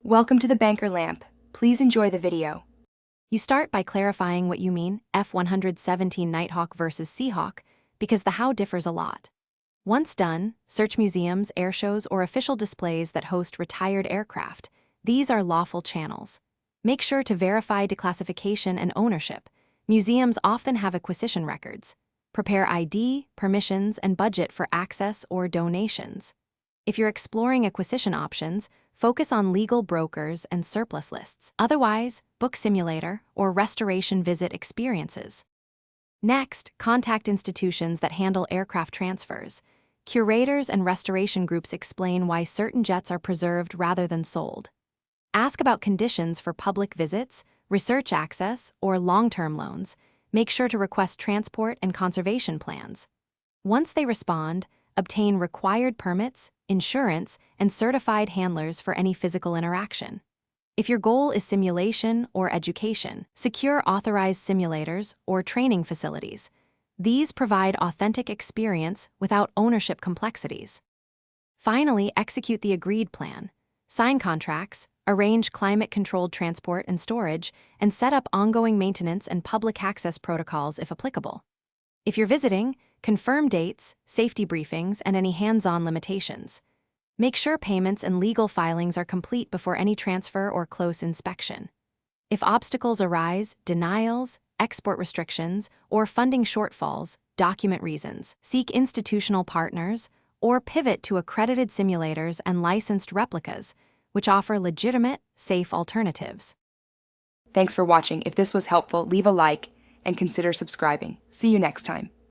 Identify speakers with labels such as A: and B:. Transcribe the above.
A: Welcome to the Banker Lamp. Please enjoy the video.
B: You start by clarifying what you mean F-117 Nighthawk versus Seahawk, because the how differs a lot. Once done, search museums, airshows, or official displays that host retired aircraft. These are lawful channels. Make sure to verify declassification and ownership. Museums often have acquisition records. Prepare ID, permissions, and budget for access or donations. If you're exploring acquisition options, focus on legal brokers and surplus lists. Otherwise, book simulator or restoration visit experiences. Next, contact institutions that handle aircraft transfers. Curators and restoration groups explain why certain jets are preserved rather than sold. Ask about conditions for public visits, research access, or long-term loans. Make sure to request transport and conservation plans. Once they respond, obtain required permits, insurance, and certified handlers for any physical interaction. If your goal is simulation or education, secure authorized simulators or training facilities. These provide authentic experience without ownership complexities. Finally, execute the agreed plan. Sign contracts, arrange climate-controlled transport and storage, and set up ongoing maintenance and public access protocols if applicable. If you're visiting, confirm dates, safety briefings, and any hands-on limitations. Make sure payments and legal filings are complete before any transfer or close inspection. If obstacles arise, denials, export restrictions, or funding shortfalls, document reasons. Seek institutional partners, or pivot to accredited simulators and licensed replicas, which offer legitimate, safe alternatives.
A: Thanks for watching. If this was helpful, leave a like and consider subscribing. See you next time.